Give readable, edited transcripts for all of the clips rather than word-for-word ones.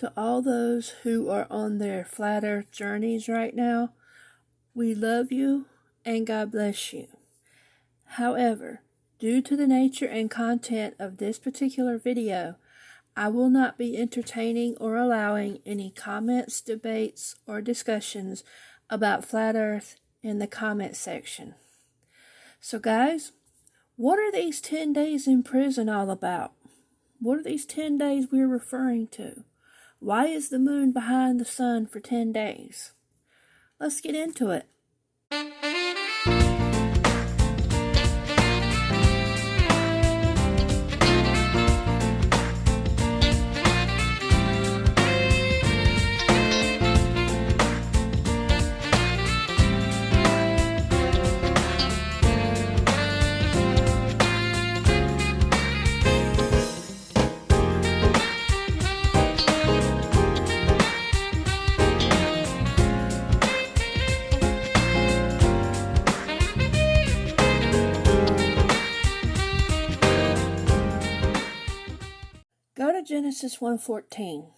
To all those who are on their flat earth journeys right now, we love you and God bless you. However, due to the nature and content of this particular video, I will not be entertaining or allowing any comments, debates, or discussions about flat earth in the comment section. So guys, what are these 10 days in prison all about? What are these 10 days we're referring to? Why is the moon behind the sun for 10 days? Let's get into it. Go to Genesis 1:14.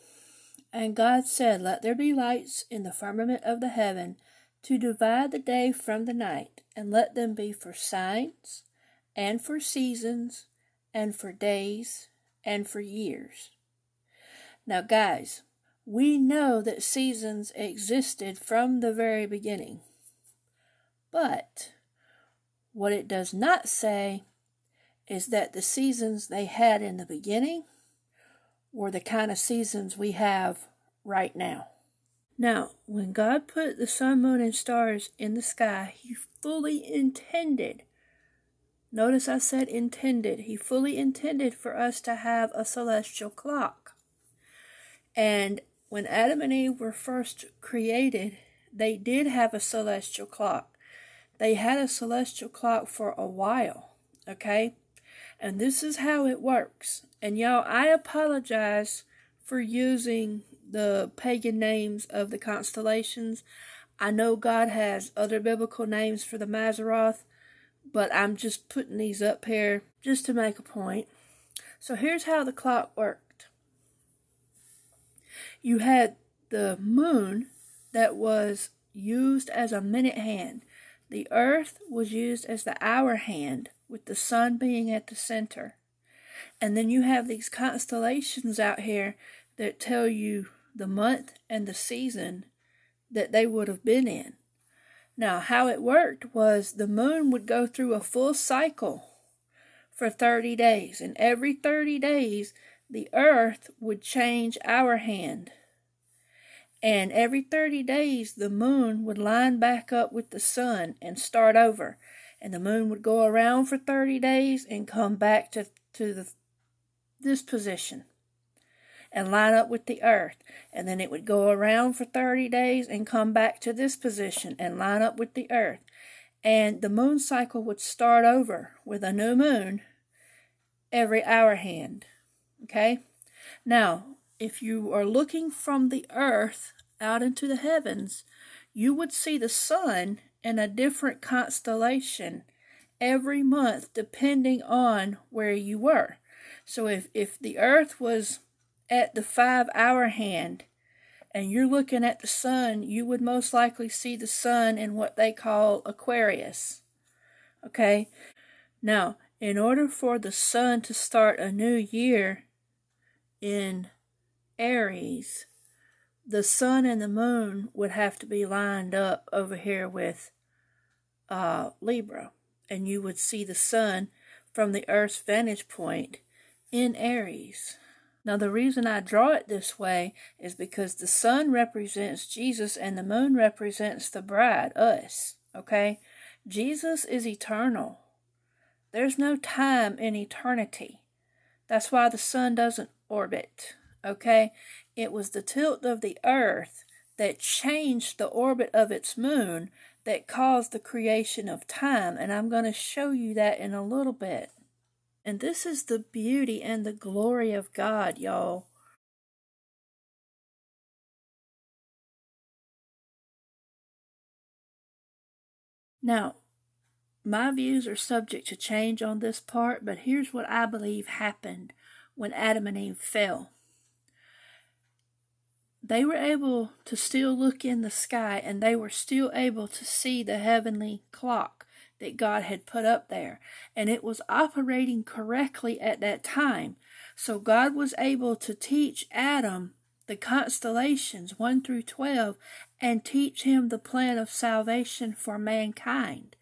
And God said, Let there be lights in the firmament of the heaven to divide the day from the night, and let them be for signs, and for seasons, and for days, and for years. Now guys, we know that seasons existed from the very beginning. But what it does not say is that the seasons they had in the beginning were the kind of seasons we have right now. Now, when God put the sun, moon, and stars in the sky, He fully intended, notice I said intended, He fully intended for us to have a celestial clock. And when Adam and Eve were first created, they did have a celestial clock. They had a celestial clock for a while, okay? And this is how it works. And y'all, I apologize for using the pagan names of the constellations. I know God has other biblical names for the Mazzaroth, but I'm just putting these up here just to make a point. So here's how the clock worked. You had the moon that was used as a minute hand. The earth was used as the hour hand, with the sun being at the center. And then you have these constellations out here that tell you the month and the season that they would have been in. Now, how it worked was the moon would go through a full cycle for 30 days. And every 30 days, the earth would change hour hand. And every 30 days, the moon would line back up with the sun and start over. And the moon would go around for 30 days and come back to this position and line up with the earth. And then it would go around for 30 days and come back to this position and line up with the earth. And the moon cycle would start over with a new moon every hour hand. Okay? Now, if you are looking from the earth out into the heavens, you would see the sun in a different constellation every month depending on where you were. So if the earth was at the 5-hour hand and you're looking at the sun, you would most likely see the sun in what they call Aquarius. Okay? Now, in order for the sun to start a new year in Aries, the sun and the moon would have to be lined up over here with Libra. And you would see the sun from the earth's vantage point in Aries. Now, the reason I draw it this way is because the sun represents Jesus and the moon represents the bride, us, okay? Jesus is eternal. There's no time in eternity. That's why the sun doesn't orbit, okay? It was the tilt of the earth that changed the orbit of its moon that caused the creation of time, and I'm going to show you that in a little bit. And this is the beauty and the glory of God, y'all. Now, my views are subject to change on this part, but here's what I believe happened when Adam and Eve fell. they were able to still look in the sky, and they were still able to see the heavenly clock that God had put up there. And it was operating correctly at that time. So God was able to teach Adam the constellations 1 through 12 and teach him the plan of salvation for mankind.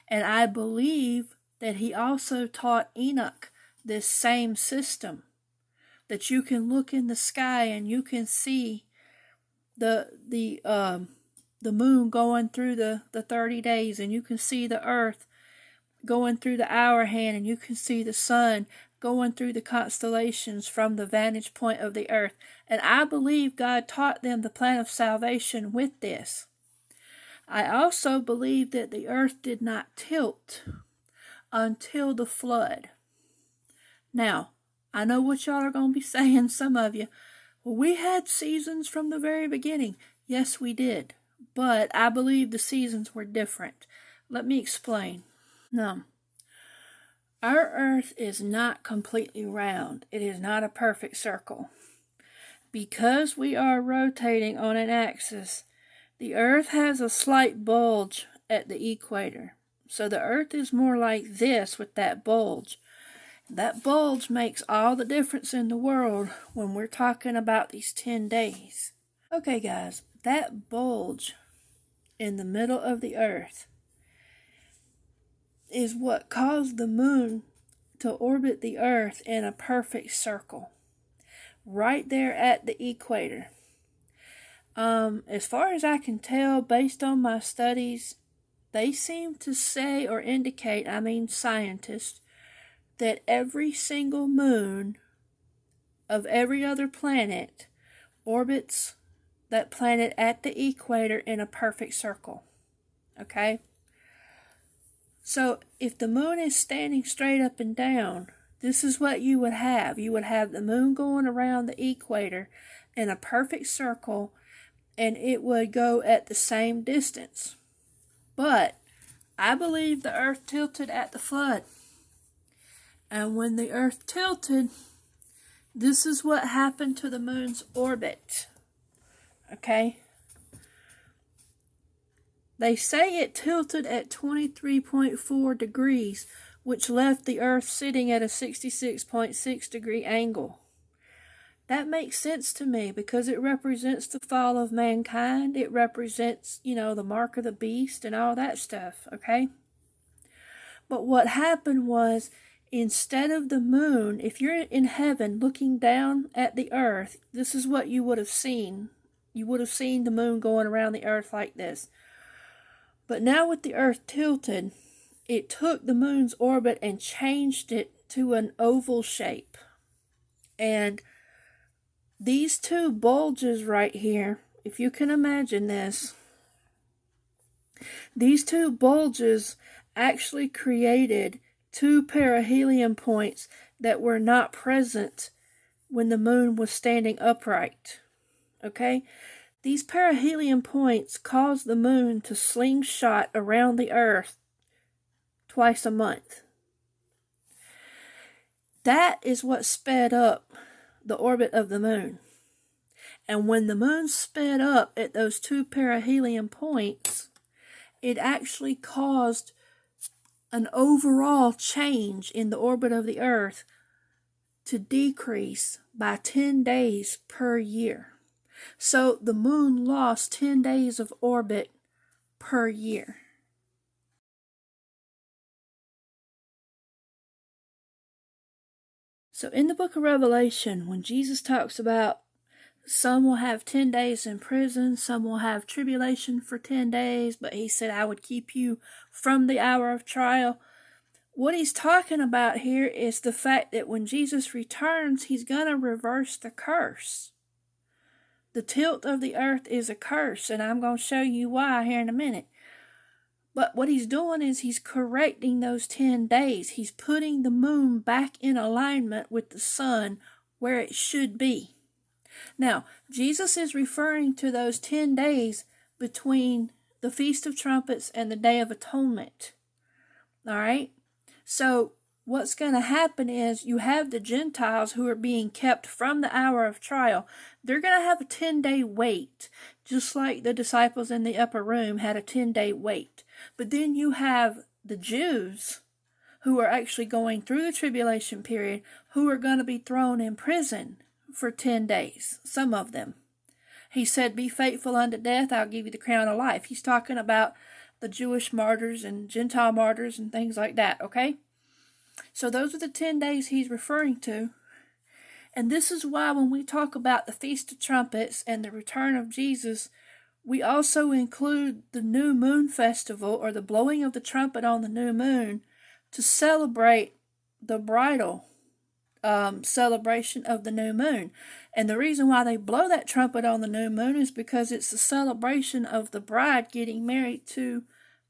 And I believe that he also taught Enoch this same system, that you can look in the sky and you can see the moon going through the 30 days, and you can see the earth going through the hour hand, and you can see the sun going through the constellations from the vantage point of the earth. And I believe God taught them the plan of salvation with this. I also believe that the earth did not tilt until the flood. Now, I know what y'all are going to be saying, some of you. Well, we had seasons from the very beginning. Yes, we did. But I believe the seasons were different. Let me explain. Now, our earth is not completely round. It is not a perfect circle. Because we are rotating on an axis, the earth has a slight bulge at the equator. So the earth is more like this with that bulge. That bulge makes all the difference in the world when we're talking about these 10 days. Okay, guys, that bulge in the middle of the earth is what caused the moon to orbit the earth in a perfect circle, right there at the equator. As far as I can tell, based on my studies, they seem to say or indicate, scientists, that every single moon of every other planet orbits that planet at the equator in a perfect circle. Okay? So if the moon is standing straight up and down, this is what you would have. You would have the moon going around the equator in a perfect circle, and it would go at the same distance. But I believe the earth tilted at the flood. And when the earth tilted, this is what happened to the moon's orbit. Okay? They say it tilted at 23.4 degrees, which left the earth sitting at a 66.6 degree angle. That makes sense to me because it represents the fall of mankind. It represents, the mark of the beast and all that stuff, okay? But what happened was, instead of the moon, if you're in heaven looking down at the earth, this is what you would have seen. You would have seen the moon going around the earth like this. But now with the earth tilted, it took the moon's orbit and changed it to an oval shape. And these two bulges right here, if you can imagine this, these two bulges actually created two perihelion points that were not present when the moon was standing upright. Okay? These perihelion points caused the moon to slingshot around the earth twice a month. That is what sped up the orbit of the moon. And when the moon sped up at those two perihelion points, it actually caused an overall change in the orbit of the earth to decrease by 10 days per year. So the moon lost 10 days of orbit per year. So in the book of Revelation, when Jesus talks about some will have 10 days in prison, some will have tribulation for 10 days, but he said, I would keep you from the hour of trial. What he's talking about here is the fact that when Jesus returns, he's going to reverse the curse. The tilt of the earth is a curse, and I'm going to show you why here in a minute. But what he's doing is he's correcting those 10 days. He's putting the moon back in alignment with the sun where it should be. Now, Jesus is referring to those 10 days between the Feast of Trumpets and the Day of Atonement. All right? So, what's going to happen is you have the Gentiles who are being kept from the hour of trial. They're going to have a 10-day wait, just like the disciples in the upper room had a 10-day wait. But then you have the Jews who are actually going through the tribulation period, who are going to be thrown in prison for 10 days, some of them. He said, be faithful unto death, I'll give you the crown of life. He's talking about the Jewish martyrs and Gentile martyrs and things like that, okay? So those are the 10 days he's referring to. And this is why when we talk about the Feast of Trumpets and the return of Jesus, we also include the New Moon Festival, or the blowing of the trumpet on the new moon, to celebrate the bridal celebration of the new moon. And the reason why they blow that trumpet on the new moon is because it's the celebration of the bride getting married to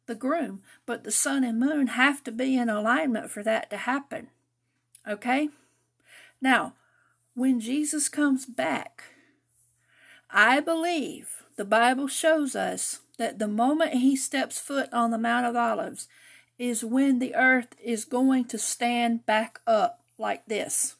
the groom. But the sun and moon have to be in alignment for that to happen. Okay? Now, when Jesus comes back, I believe the Bible shows us that the moment he steps foot on the Mount of Olives is when the earth is going to stand back up like this.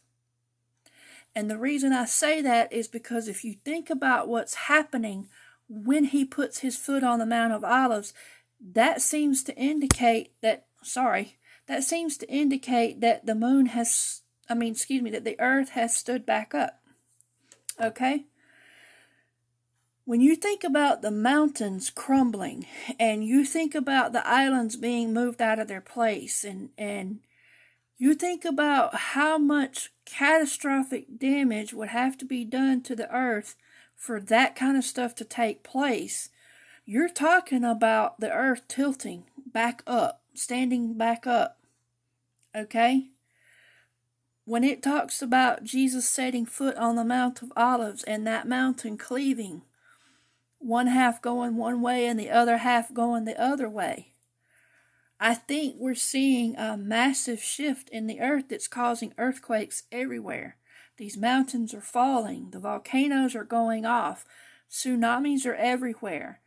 And the reason I say that is because if you think about what's happening when he puts his foot on the Mount of Olives, that seems to indicate that the moon has, that the earth has stood back up. Okay? When you think about the mountains crumbling, and you think about the islands being moved out of their place, and you think about how much catastrophic damage would have to be done to the earth for that kind of stuff to take place, you're talking about the earth tilting back up, standing back up. Okay? When it talks about Jesus setting foot on the Mount of Olives and that mountain cleaving, one half going one way and the other half going the other way, I think we're seeing a massive shift in the earth that's causing earthquakes everywhere. These mountains are falling. The volcanoes are going off. Tsunamis are everywhere.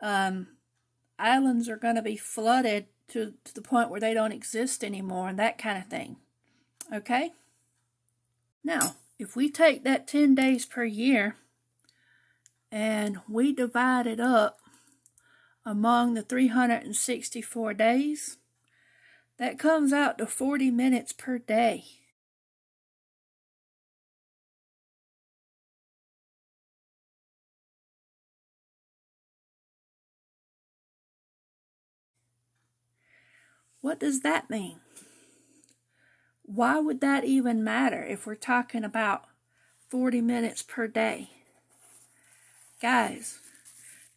Islands are going to be flooded to the point where they don't exist anymore, and that kind of thing. Okay? Now, if we take that 10 days per year and we divide it up among the 364 days, that comes out to 40 minutes per day. What does that mean? Why would that even matter if we're talking about 40 minutes per day? Guys,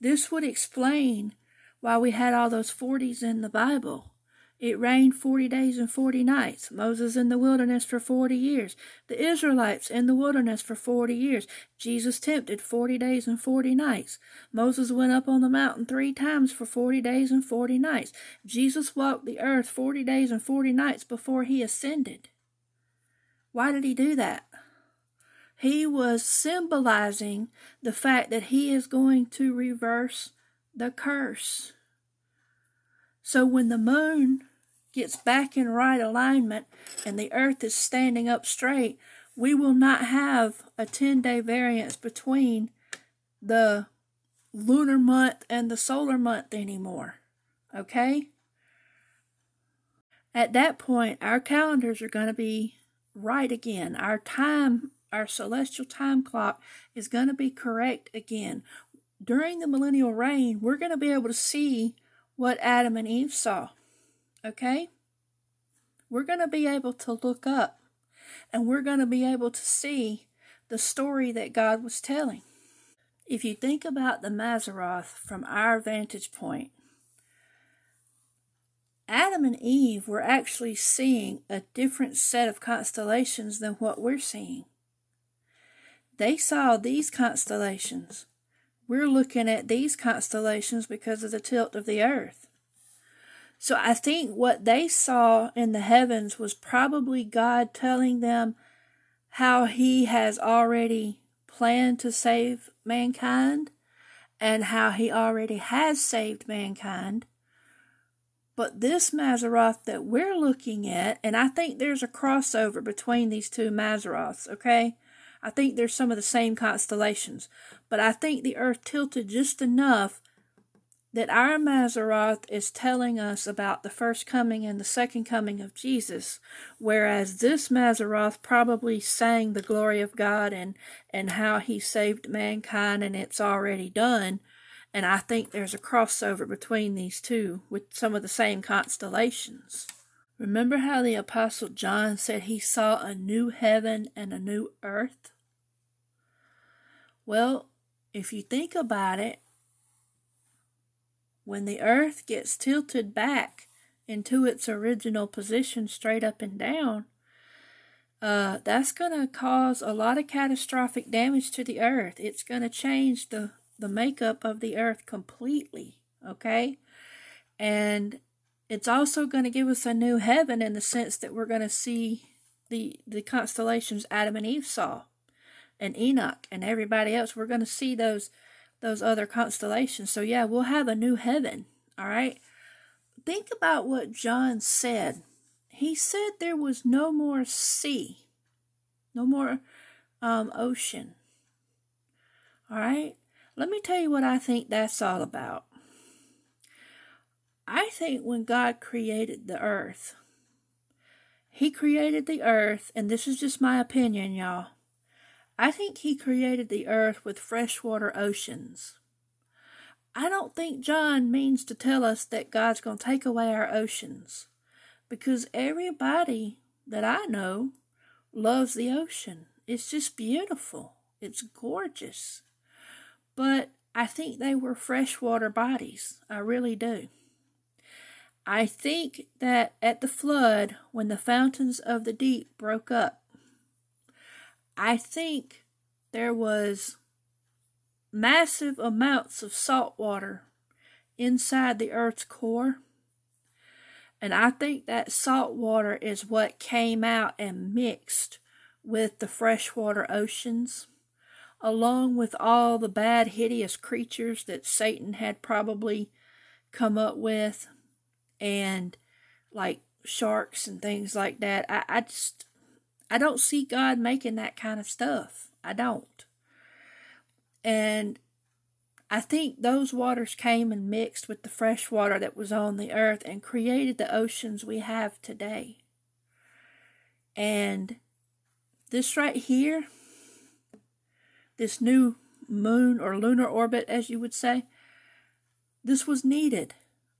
this would explain why we had all those 40s in the Bible. It rained 40 days and 40 nights. Moses in the wilderness for 40 years. The Israelites in the wilderness for 40 years. Jesus tempted 40 days and 40 nights. Moses went up on the mountain 3 times for 40 days and 40 nights. Jesus walked the earth 40 days and 40 nights before he ascended. Why did he do that? He was symbolizing the fact that he is going to reverse the curse. So when the moon gets back in right alignment and the earth is standing up straight, we will not have a 10-day variance between the lunar month and the solar month anymore. Okay? At that point, our calendars are going to be right again. Our celestial time clock is going to be correct again. During the millennial reign, we're going to be able to see what Adam and Eve saw. Okay? We're going to be able to look up, and we're going to be able to see the story that God was telling. If you think about the Mazzaroth from our vantage point, Adam and Eve were actually seeing a different set of constellations than what we're seeing. They saw these constellations. We're looking at these constellations because of the tilt of the earth. So I think what they saw in the heavens was probably God telling them how he has already planned to save mankind and how he already has saved mankind. But this Mazzaroth that we're looking at, and I think there's a crossover between these two Mazzaroths, okay? I think there's some of the same constellations. But I think the Earth tilted just enough that our Mazzaroth is telling us about the first coming and the second coming of Jesus, whereas this Mazzaroth probably sang the glory of God and how he saved mankind and it's already done. And I think there's a crossover between these two with some of the same constellations. Remember how the Apostle John said he saw a new heaven and a new earth? Well, if you think about it, when the earth gets tilted back into its original position straight up and down, that's going to cause a lot of catastrophic damage to the earth. It's going to change the makeup of the earth completely, okay? And it's also going to give us a new heaven in the sense that we're going to see the constellations Adam and Eve saw, and Enoch and everybody else. We're going to see those other constellations. So yeah, we'll have a new heaven, all right? Think about what John said. He said there was no more sea, no more ocean, all right? Let me tell you what I think that's all about. I think when God created the earth, he created the earth, and this is just my opinion, y'all. I think he created the earth with freshwater oceans. I don't think John means to tell us that God's going to take away our oceans, because everybody that I know loves the ocean. It's just beautiful. It's gorgeous. But I think they were freshwater bodies. I really do. I think that at the flood, when the fountains of the deep broke up, I think there was massive amounts of salt water inside the earth's core. And I think that salt water is what came out and mixed with the freshwater oceans, along with all the bad, hideous creatures that Satan had probably come up with, and like sharks and things like that. I don't see God making that kind of stuff. I don't. And I think those waters came and mixed with the fresh water that was on the earth and created the oceans we have today. And this right here, this new moon or lunar orbit, as you would say, this was needed.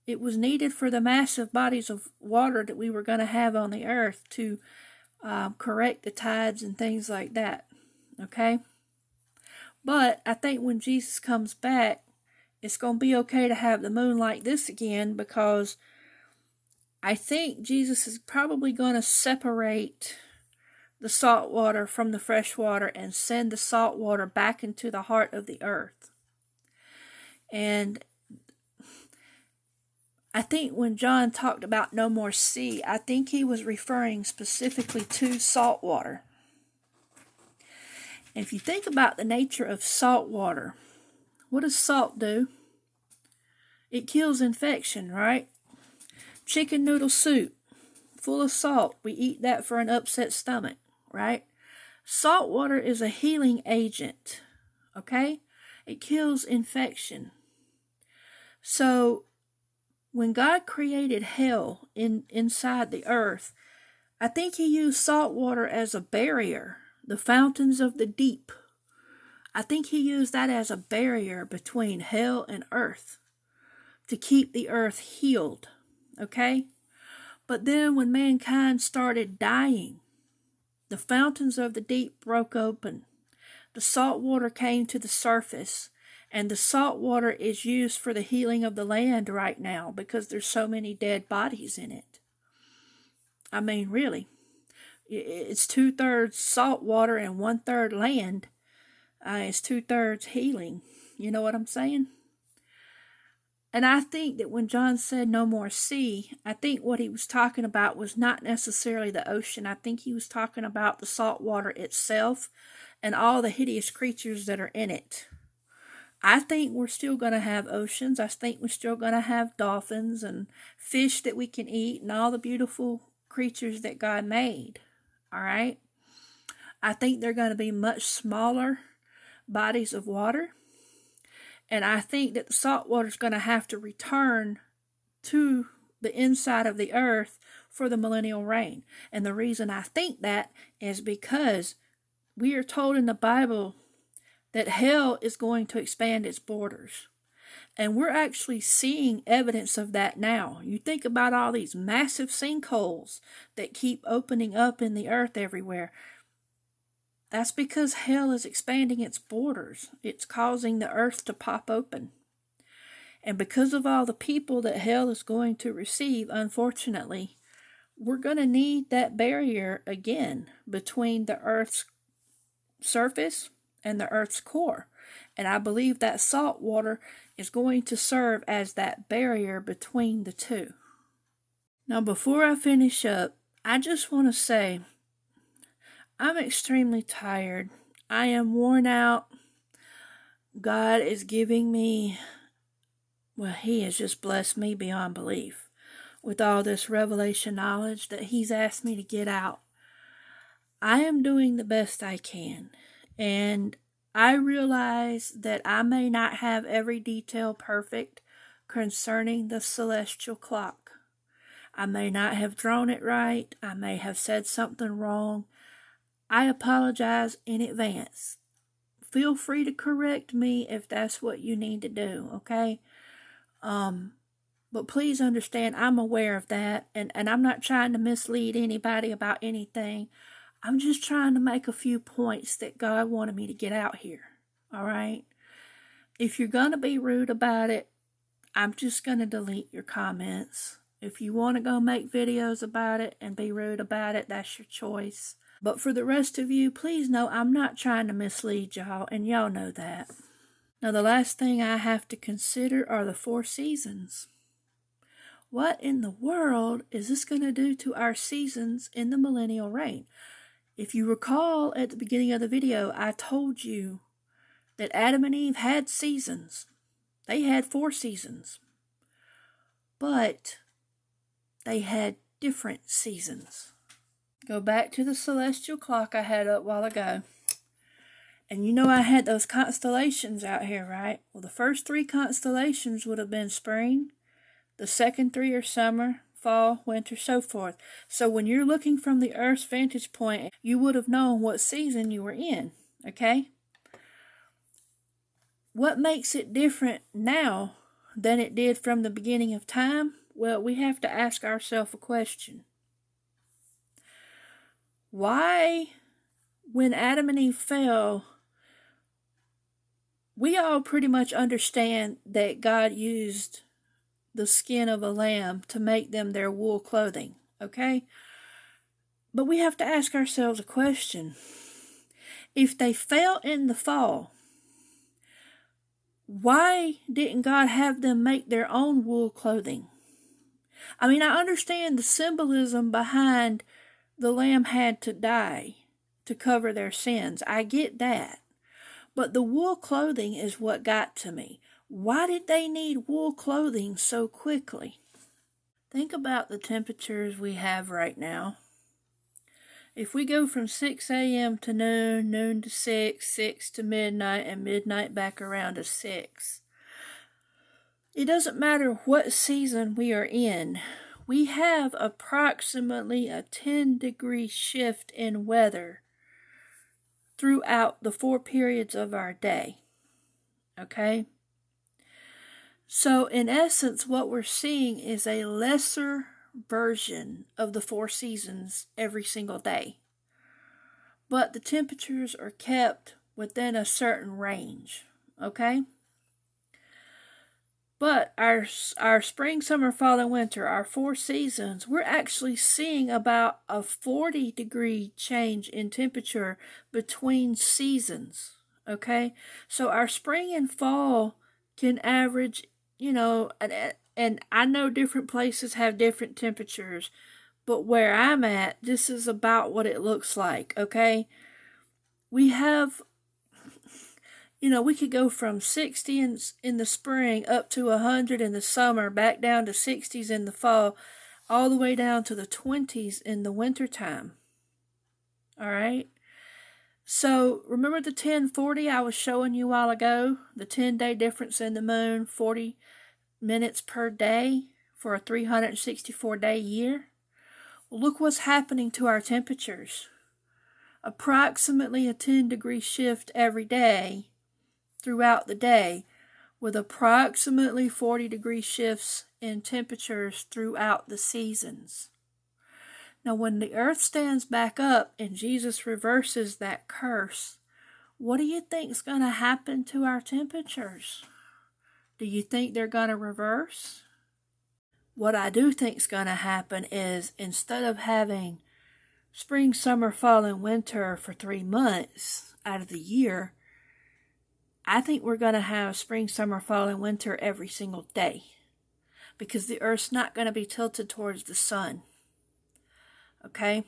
It was needed for the massive bodies of water that we were going to have on the earth to correct the tides and things like that, okay? But I think when Jesus comes back, it's going to be okay to have the moon like this again, because I think Jesus is probably going to separate the salt water from the fresh water and send the salt water back into the heart of the earth. And I think when John talked about no more sea, I think he was referring specifically to salt water. And if you think about the nature of salt water, what does salt do? It kills infection, right? Chicken noodle soup, full of salt. We eat that for an upset stomach, right? Salt water is a healing agent, okay? It kills infection. So when God created hell inside the earth, I think he used salt water as a barrier, the fountains of the deep. I think he used that as a barrier between hell and earth to keep the earth healed, okay? But then when mankind started dying, the fountains of the deep broke open. The salt water came to the surface. And the salt water is used for the healing of the land right now because there's so many dead bodies in it. I mean, really. It's 2/3 salt water and 1/3 land. It's 2/3 healing. You know what I'm saying? And I think that when John said no more sea, I think what he was talking about was not necessarily the ocean. I think he was talking about the salt water itself and all the hideous creatures that are in it. I think we're still going to have oceans. I think we're still going to have dolphins and fish that we can eat and all the beautiful creatures that God made. All right. I think they're going to be much smaller bodies of water. And I think that the salt water is going to have to return to the inside of the earth for the millennial reign. And the reason I think that is because we are told in the Bible that hell is going to expand its borders. And we're actually seeing evidence of that now. You think about all these massive sinkholes that keep opening up in the earth everywhere. That's because hell is expanding its borders. It's causing the earth to pop open. And because of all the people that hell is going to receive, unfortunately, we're going to need that barrier again between the earth's surface and the earth's core. And I believe that salt water is going to serve as that barrier between the two. Now, before I finish up, I just want to say I'm extremely tired. I am worn out. God is giving me, well, He has just blessed me beyond belief with all this revelation knowledge that He's asked me to get out. I am doing the best I can, and I realize that I may not have every detail perfect concerning the celestial clock. I may not have drawn it right. I may have said something wrong. I apologize in advance. Feel free to correct me if that's what you need to do, okay? But please understand, I'm aware of that, and I'm not trying to mislead anybody about anything. I'm just trying to make a few points that God wanted me to get out here, all right? If you're going to be rude about it, I'm just going to delete your comments. If you want to go make videos about it and be rude about it, that's your choice. But for the rest of you, please know I'm not trying to mislead y'all, and y'all know that. Now, the last thing I have to consider are the 4 seasons. What in the world is this going to do to our seasons in the millennial reign? If you recall at the beginning of the video, I told you that Adam and Eve had seasons. They had 4 seasons. But they had different seasons. Go back to the celestial clock I had up a while ago. And you know I had those constellations out here, right? Well, the first 3 constellations would have been spring. The second 3 are summer, fall, winter, so forth. So when you're looking from the Earth's vantage point, you would have known what season you were in, okay? What makes it different now than it did from the beginning of time? Well, we have to ask ourselves a question. Why, when Adam and Eve fell, we all pretty much understand that God used the skin of a lamb to make them their wool clothing, okay? But we have to ask ourselves a question. If they fell in the fall, why didn't God have them make their own wool clothing? I mean, I understand the symbolism behind the lamb had to die to cover their sins. I get that. But the wool clothing is what got to me. Why did they need wool clothing so quickly? Think about the temperatures we have right now. If we go from 6 a.m. to noon, noon to 6, 6 to midnight, and midnight back around to 6, it doesn't matter what season we are in. We have approximately a 10-degree shift in weather throughout the 4 periods of our day. Okay? So, in essence, what we're seeing is a lesser version of the 4 seasons every single day. But the temperatures are kept within a certain range. Okay? But our spring, summer, fall, and winter, our 4 seasons, we're actually seeing about a 40-degree change in temperature between seasons, okay? So our spring and fall can average, and I know different places have different temperatures, but where I'm at, this is about what it looks like, okay? We have, We could go from 60 in the spring up to 100 in the summer, back down to 60s in the fall, all the way down to the 20s in the wintertime. All right? So remember the 1040 I was showing you a while ago? The 10-day difference in the moon, 40 minutes per day for a 364-day year? Well, look what's happening to our temperatures. Approximately a 10-degree shift every day throughout the day, with approximately 40-degree shifts in temperatures throughout the seasons. Now, when the earth stands back up and Jesus reverses that curse, what do you think is going to happen to our temperatures? Do you think they're going to reverse? What I do think is going to happen is, instead of having spring, summer, fall, and winter for 3 months out of the year, I think we're going to have spring, summer, fall, and winter every single day, because the earth's not going to be tilted towards the sun. Okay?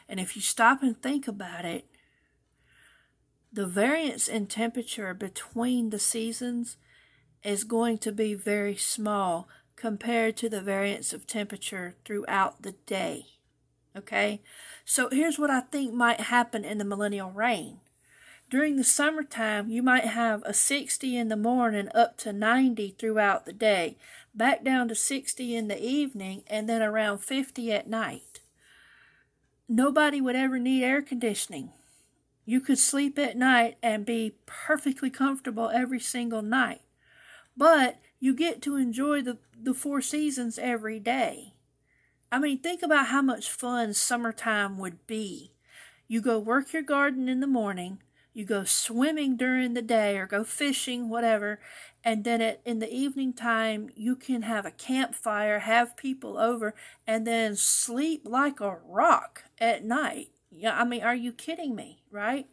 And if you stop and think about it, the variance in temperature between the seasons is going to be very small compared to the variance of temperature throughout the day. Okay? So here's what I think might happen in the millennial reign. During the summertime, you might have a 60 in the morning up to 90 throughout the day, back down to 60 in the evening, and then around 50 at night. Nobody would ever need air conditioning. You could sleep at night and be perfectly comfortable every single night. But you get to enjoy the 4 seasons every day. I mean, think about how much fun summertime would be. You go work your garden in the morning, you go swimming during the day or go fishing, whatever, and then in the evening time, you can have a campfire, have people over, and then sleep like a rock at night. Yeah, I mean, are you kidding me, right?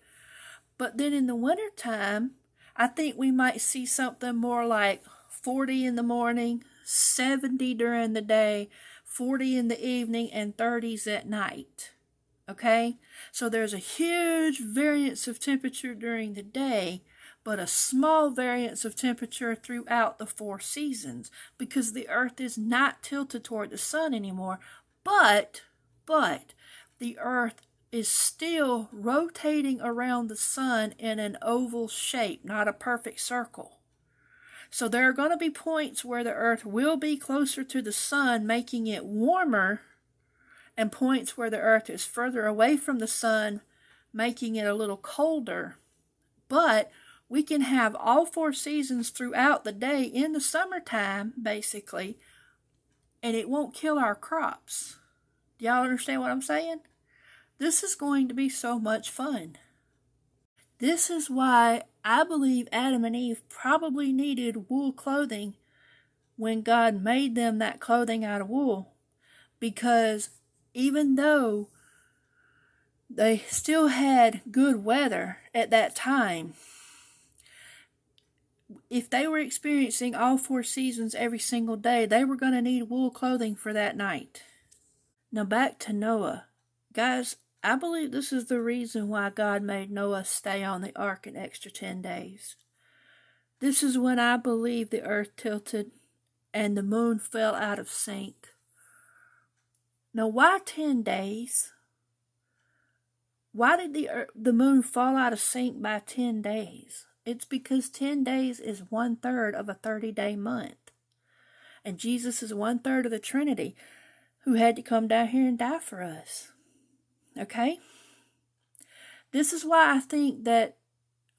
But then in the wintertime, I think we might see something more like 40 in the morning, 70 during the day, 40 in the evening, and 30s at night. Okay? So there's a huge variance of temperature during the day, but a small variance of temperature throughout the 4 seasons, because the earth is not tilted toward the sun anymore. But the earth is still rotating around the sun in an oval shape, not a perfect circle. So there are going to be points where the earth will be closer to the sun, making it warmer, and points where the earth is further away from the sun, making it a little colder. But we can have all 4 seasons throughout the day in the summertime, basically, and it won't kill our crops. Do y'all understand what I'm saying? This is going to be so much fun. This is why I believe Adam and Eve probably needed wool clothing when God made them that clothing out of wool, because even though they still had good weather at that time, if they were experiencing all 4 seasons every single day, they were going to need wool clothing for that night. Now back to Noah. Guys, I believe this is the reason why God made Noah stay on the ark an extra 10 days. This is when I believe the earth tilted and the moon fell out of sync. Now, why 10 days? Why did the moon fall out of sync by 10 days? It's because 10 days is 1/3 of a 30-day month. And Jesus is 1/3 of the Trinity, who had to come down here and die for us. Okay? This is why I think that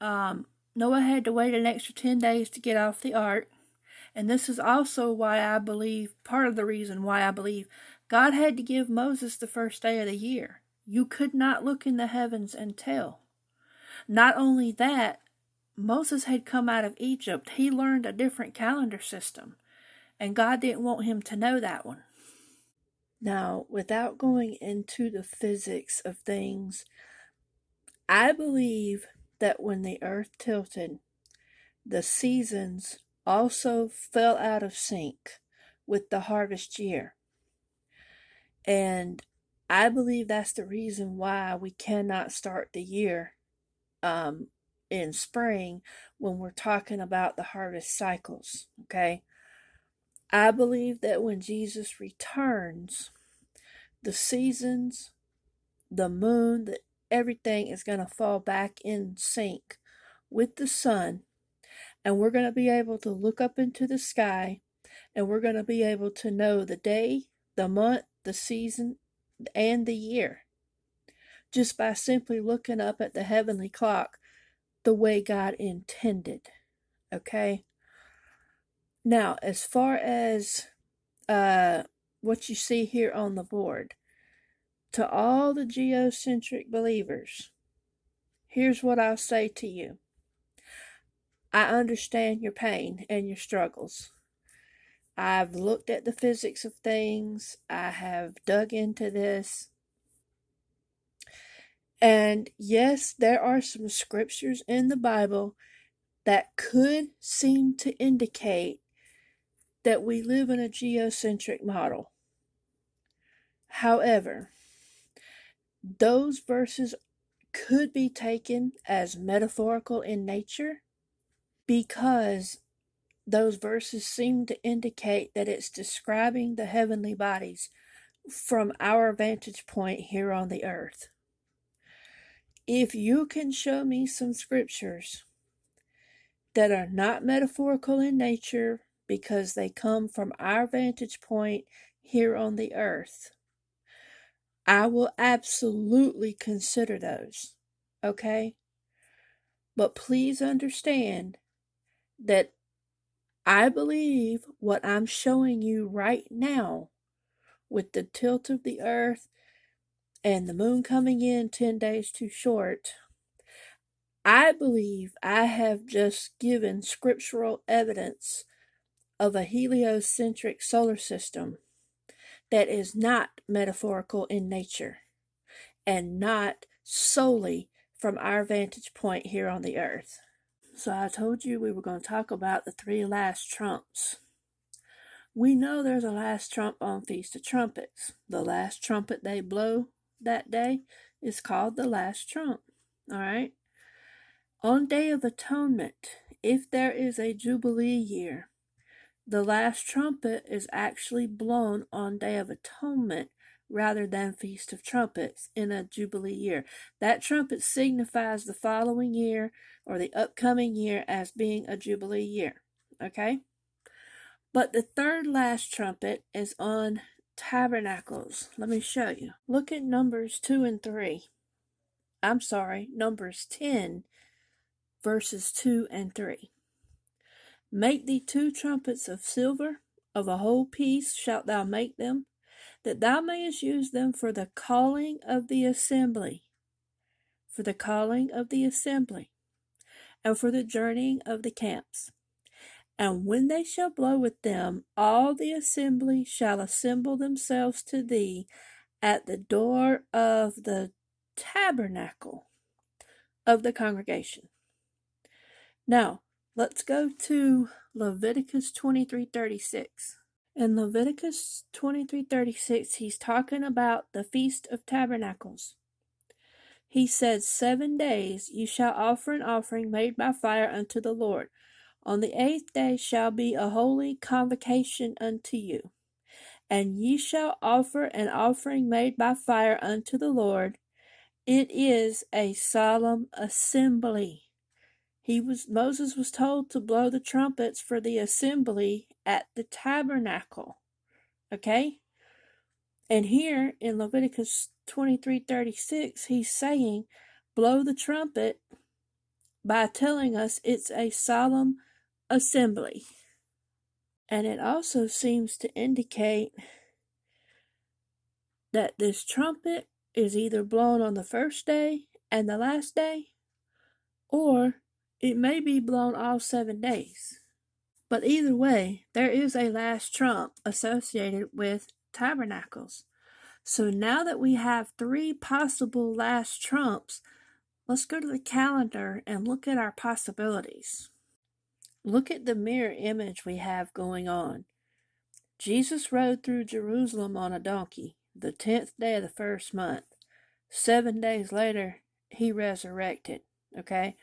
Noah had to wait an extra 10 days to get off the ark. And this is also why I believe, part of the reason why I believe God had to give Moses the first day of the year. You could not look in the heavens and tell. Not only that, Moses had come out of Egypt. He learned a different calendar system, and God didn't want him to know that one. Now, without going into the physics of things, I believe that when the earth tilted, the seasons also fell out of sync with the harvest year. And I believe that's the reason why we cannot start the year in spring when we're talking about the harvest cycles, okay? I believe that when Jesus returns, the seasons, the moon, everything is going to fall back in sync with the sun, and we're going to be able to look up into the sky, and we're going to be able to know the day, the month, the season, and the year just by simply looking up at the heavenly clock the way God intended. Okay? Now, as far as what you see here on the board, to all the geocentric believers, here's what I'll say to you. I understand your pain and your struggles. I've looked at the physics of things. I have dug into this. And yes, there are some scriptures in the Bible that could seem to indicate that we live in a geocentric model. However, those verses could be taken as metaphorical in nature because those verses seem to indicate that it's describing the heavenly bodies from our vantage point here on the earth. If you can show me some scriptures that are not metaphorical in nature because they come from our vantage point here on the earth, I will absolutely consider those, okay? But please understand that I believe what I'm showing you right now with the tilt of the earth and the moon coming in 10 days too short, I believe I have just given scriptural evidence of a heliocentric solar system that is not metaphorical in nature and not solely from our vantage point here on the earth. So I told you we were going to talk about the 3 last trumps. We know there's a last trump on Feast of Trumpets. The last trumpet they blow that day is called the last trump. All right? On Day of Atonement, if there is a Jubilee year, the last trumpet is actually blown on Day of Atonement rather than Feast of Trumpets in a Jubilee year. That trumpet signifies the following year or the upcoming year as being a Jubilee year. Okay? But the 3rd last trumpet is on Tabernacles. Let me show you. Look at Numbers 2 and 3. I'm sorry, Numbers 10, verses 2 and 3. Make thee 2 trumpets of silver, of a whole piece shalt thou make them, that thou mayest use them for the calling of the assembly, and for the journeying of the camps. And when they shall blow with them, all the assembly shall assemble themselves to thee at the door of the tabernacle of the congregation. Now, let's go to Leviticus 23:36. In Leviticus 23:36, he's talking about the Feast of Tabernacles. He said, 7 days you shall offer an offering made by fire unto the Lord. On the 8th day shall be a holy convocation unto you. And ye shall offer an offering made by fire unto the Lord. It is a solemn assembly. Moses was told to blow the trumpets for the assembly at the tabernacle. Okay? And here in Leviticus 23:36, he's saying, blow the trumpet by telling us it's a solemn assembly. And it also seems to indicate that this trumpet is either blown on the first day and the last day, or it may be blown all 7 days. But either way, there is a last trump associated with tabernacles. So now that we have 3 possible last trumps, let's go to the calendar and look at our possibilities. Look at the mirror image we have going on. Jesus rode through Jerusalem on a donkey, the 10th day of the 1st month. 7 days later, he resurrected. Okay?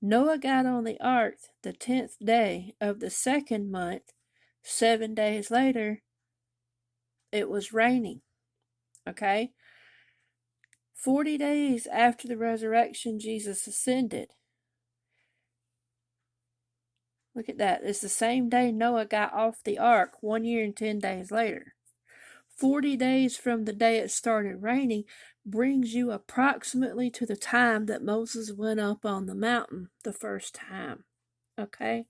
Noah got on the ark the 10th day of the 2nd month. 7 days later, it was raining. Okay? 40 days after the resurrection, Jesus ascended. Look at that. It's the same day Noah got off the ark, 1 year and 10 days later. 40 days from the day it started raining brings you approximately to the time that Moses went up on the mountain the first time. Okay?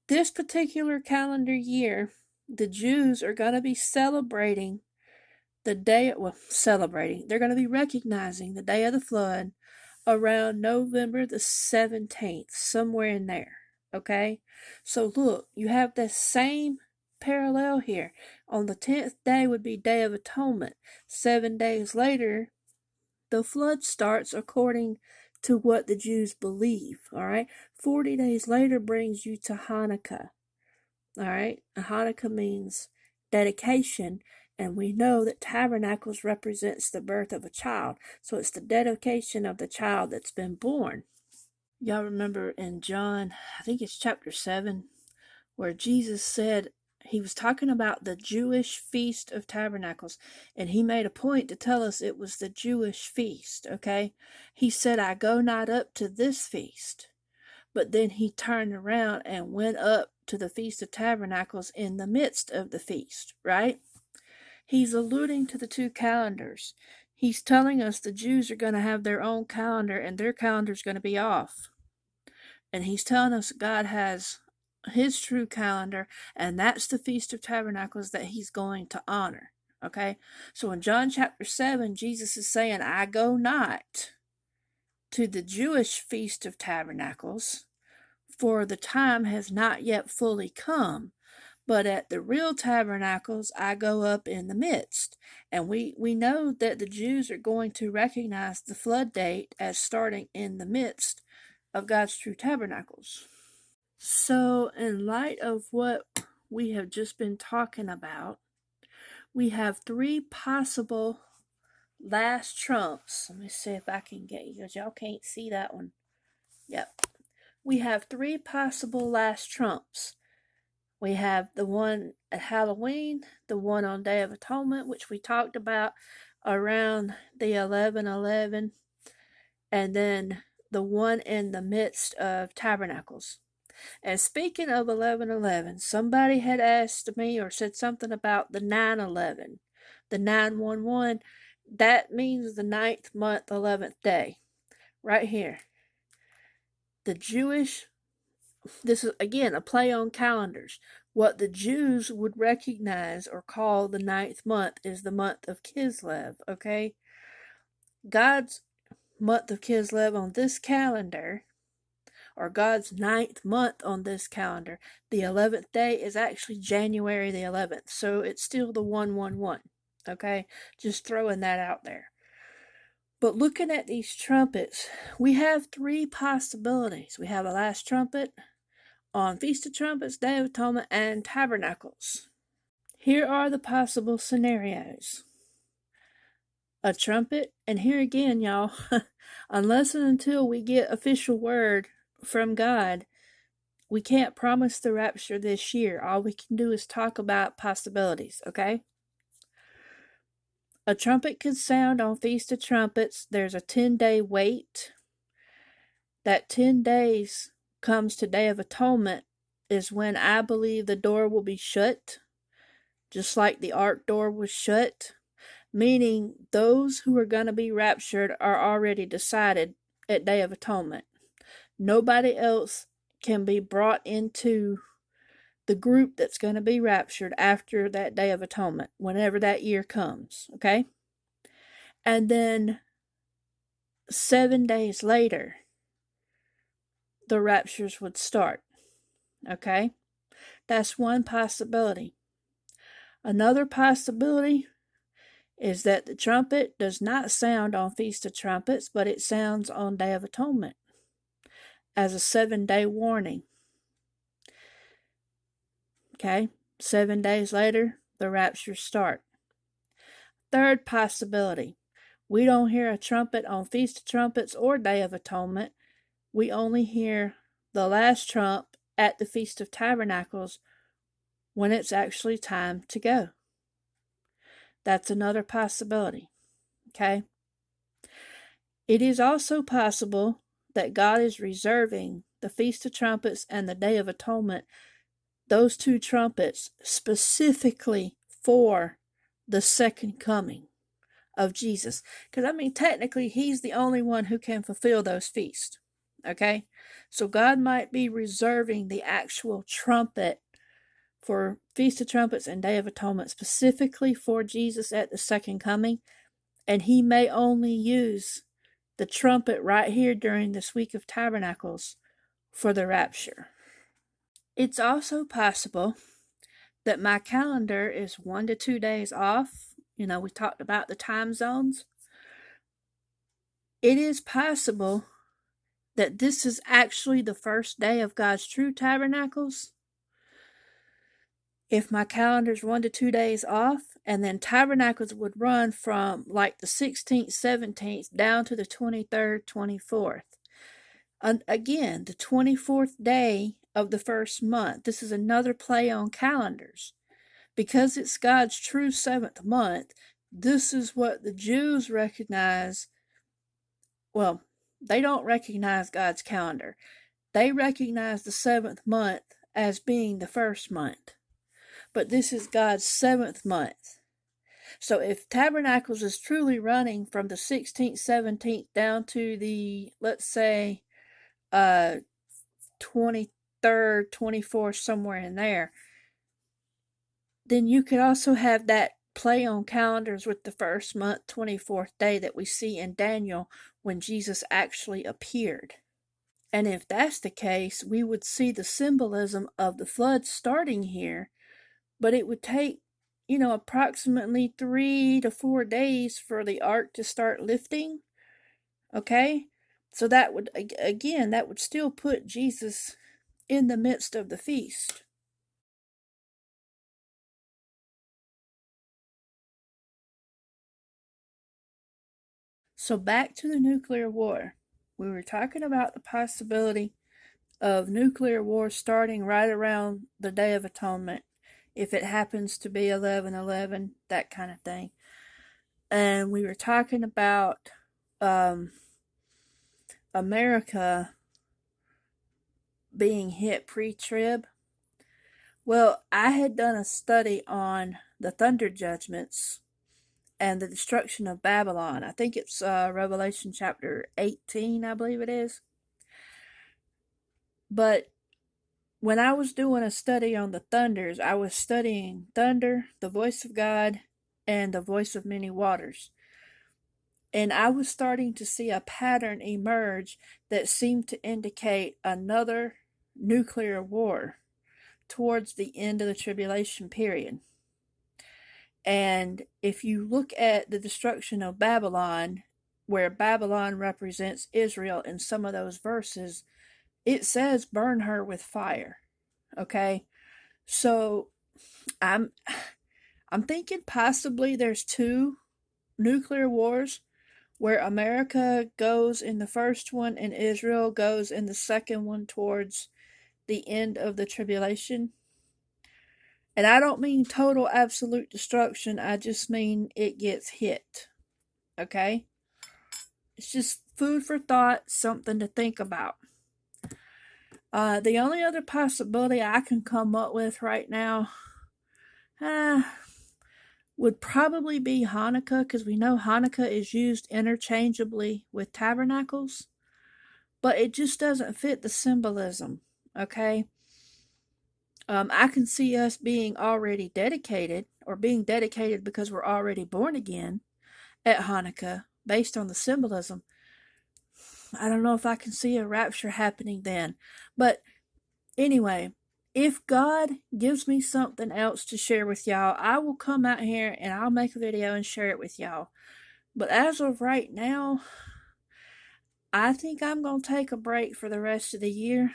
This particular calendar year, the Jews are going to be celebrating they're going to be recognizing the day of the flood around November the 17th, somewhere in there. Okay? So look, you have the same parallel here. On the 10th day would be Day of Atonement. 7 days later, the flood starts according to what the Jews believe. All right? 40 days later brings you to Hanukkah. All right? Hanukkah means dedication, and we know that tabernacles represents the birth of a child. So it's the dedication of the child that's been born. Y'all remember in John, I think it's chapter 7, where Jesus said, he was talking about the Jewish Feast of Tabernacles, and he made a point to tell us it was the Jewish feast, okay? He said, I go not up to this feast. But then he turned around and went up to the Feast of Tabernacles in the midst of the feast, right? He's alluding to the two calendars. He's telling us the Jews are going to have their own calendar and their calendar's going to be off. And he's telling us God has his true calendar, and that's the Feast of Tabernacles that he's going to honor. Okay? So in John chapter 7, Jesus is saying, I go not to the Jewish Feast of Tabernacles, for the time has not yet fully come. But at the real tabernacles, I go up in the midst. And we know that the Jews are going to recognize the flood date as starting in the midst of God's true tabernacles. So, in light of what we have just been talking about, we have 3 possible last trumps. Let me see if I can get you, because y'all can't see that one. Yep. We have 3 possible last trumps. We have the one at Halloween, the one on Day of Atonement, which we talked about around the 11:11, and then the one in the midst of Tabernacles. And speaking of 11:11, somebody had asked me or said something about the 9:11, the 911. That means the 9th month, 11th day, right here. The Jewish, this is again a play on calendars. What the Jews would recognize or call the 9th month is the month of Kislev, okay? God's month of Kislev on this calendar, or God's 9th month on this calendar, the 11th day is actually January the 11th, so it's still the 111, okay? Just throwing that out there. But looking at these trumpets, we have 3 possibilities. We have a last trumpet on Feast of Trumpets, Day of Atonement, and Tabernacles. Here are the possible scenarios. A trumpet, and here again, y'all, unless and until we get official word from God, we can't promise the rapture this year. All we can do is talk about possibilities, okay? A trumpet could sound on Feast of Trumpets. There's a 10-day wait. That 10 days comes to Day of Atonement is when I believe the door will be shut, just like the ark door was shut, meaning those who are going to be raptured are already decided at Day of Atonement. Nobody else can be brought into the group that's going to be raptured after that Day of Atonement, whenever that year comes, okay? And then 7 days later, the raptures would start, okay? That's one possibility. Another possibility is that the trumpet does not sound on Feast of Trumpets, but it sounds on Day of Atonement as a 7-day warning. Okay? 7 days later, the raptures start. Third possibility, we don't hear a trumpet on Feast of Trumpets or Day of Atonement, we only hear the last trump at the Feast of Tabernacles when it's actually time to go. That's another possibility. Okay? It is also possible that God is reserving the Feast of Trumpets and the Day of Atonement, those two trumpets, specifically for the second coming of Jesus. Because, I mean, technically, he's the only one who can fulfill those feasts. Okay? So God might be reserving the actual trumpet for Feast of Trumpets and Day of Atonement specifically for Jesus at the second coming. And he may only use the trumpet right here during this week of Tabernacles for the rapture. It's also possible that my calendar is 1 to 2 days off. You know, we talked about the time zones. It is possible that this is actually the first day of God's true tabernacles. If my calendar's 1 to 2 days off, and then tabernacles would run from like the 16th, 17th down to the 23rd, 24th. And again, the 24th day of the first month. This is another play on calendars. Because it's God's true seventh month, this is what the Jews recognize. Well, they don't recognize God's calendar. They recognize the seventh month as being the first month. But this is God's seventh month. So if Tabernacles is truly running from the 16th, 17th down to the, let's say, 23rd, 24th, somewhere in there, then you could also have that play on calendars with the first month, 24th day that we see in Daniel when Jesus actually appeared. And if that's the case, we would see the symbolism of the flood starting here, but it would take, approximately 3 to 4 days for the ark to start lifting. Okay? So that would, again, that would still put Jesus in the midst of the feast. So back to the nuclear war. We were talking about the possibility of nuclear war starting right around the Day of Atonement, if it happens to be 11/11, that kind of thing. And we were talking about America being hit pre-trib. Well, I had done a study on the thunder judgments and the destruction of Babylon. I think it's Revelation chapter 18, I believe it is. But when I was doing a study on the thunders, I was studying thunder, the voice of God, and the voice of many waters. And I was starting to see a pattern emerge that seemed to indicate another nuclear war towards the end of the tribulation period. And if you look at the destruction of Babylon, where Babylon represents Israel in some of those verses, it says burn her with fire. Okay? So I'm thinking possibly there's two nuclear wars where America goes in the first one and Israel goes in the second one towards the end of the tribulation. And I don't mean total absolute destruction, I just mean it gets hit. Okay? It's just food for thought, something to think about. The only other possibility I can come up with right now would probably be Hanukkah, because we know Hanukkah is used interchangeably with tabernacles, but it just doesn't fit the symbolism. Okay? I can see us being already dedicated, or being dedicated because we're already born again at Hanukkah, based on the symbolism. I don't know if I can see a rapture happening then. But anyway, if God gives me something else to share with y'all, I will come out here and I'll make a video and share it with y'all. But as of right now, I think I'm going to take a break for the rest of the year.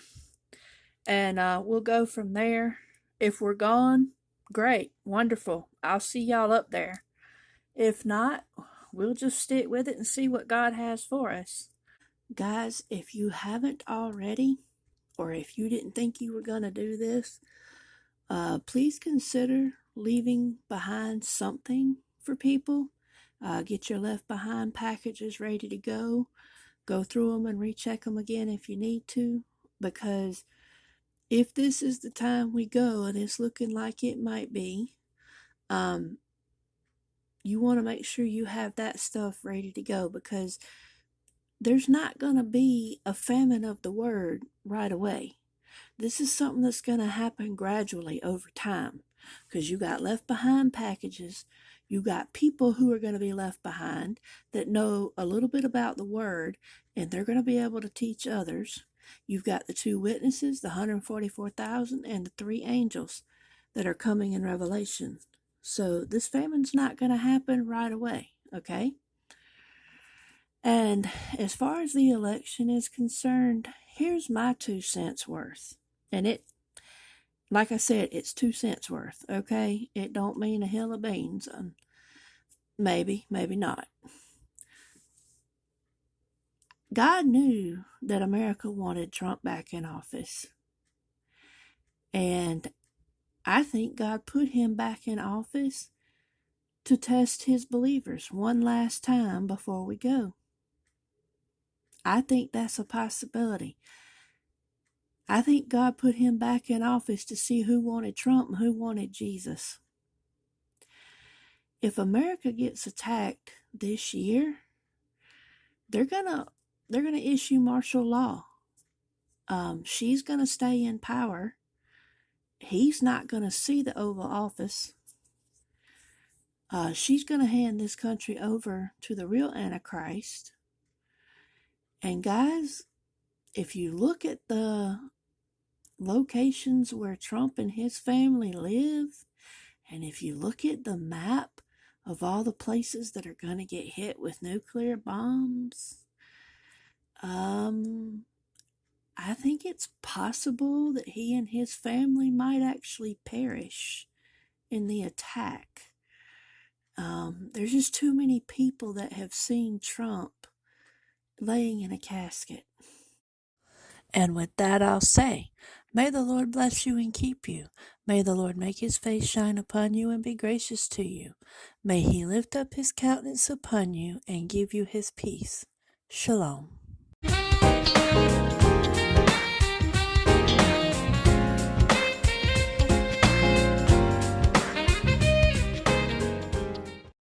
And we'll go from there. If we're gone, great, wonderful. I'll see y'all up there. If not, we'll just stick with it and see what God has for us. Guys, if you haven't already, or if you didn't think you were going to do this, please consider leaving behind something for people. Get your left behind packages ready to go. Go through them and recheck them again if you need to, because if this is the time we go, and it's looking like it might be, you want to make sure you have that stuff ready to go, because there's not going to be a famine of the word right away. This is something that's going to happen gradually over time, because you got left behind packages. You got people who are going to be left behind that know a little bit about the word, and they're going to be able to teach others. You've got the 2 witnesses, the 144,000, and the 3 angels that are coming in Revelation. So this famine's not going to happen right away, okay? And as far as the election is concerned, here's my 2 cents worth. And it, like I said, it's 2 cents worth, okay? It don't mean a hill of beans. Maybe, maybe not. God knew that America wanted Trump back in office. And I think God put him back in office to test his believers one last time before we go. I think that's a possibility. I think God put him back in office to see who wanted Trump and who wanted Jesus. If America gets attacked this year, they're gonna issue martial law. She's gonna stay in power. He's not gonna see the Oval Office. She's gonna hand this country over to the real Antichrist. And guys, if you look at the locations where Trump and his family live, and if you look at the map of all the places that are going to get hit with nuclear bombs, I think it's possible that he and his family might actually perish in the attack. There's just too many people that have seen Trump laying in a casket. And with that, I'll say, may the Lord bless you and keep you. May the Lord make his face shine upon you and be gracious to you. May he lift up his countenance upon you and give you his peace. Shalom.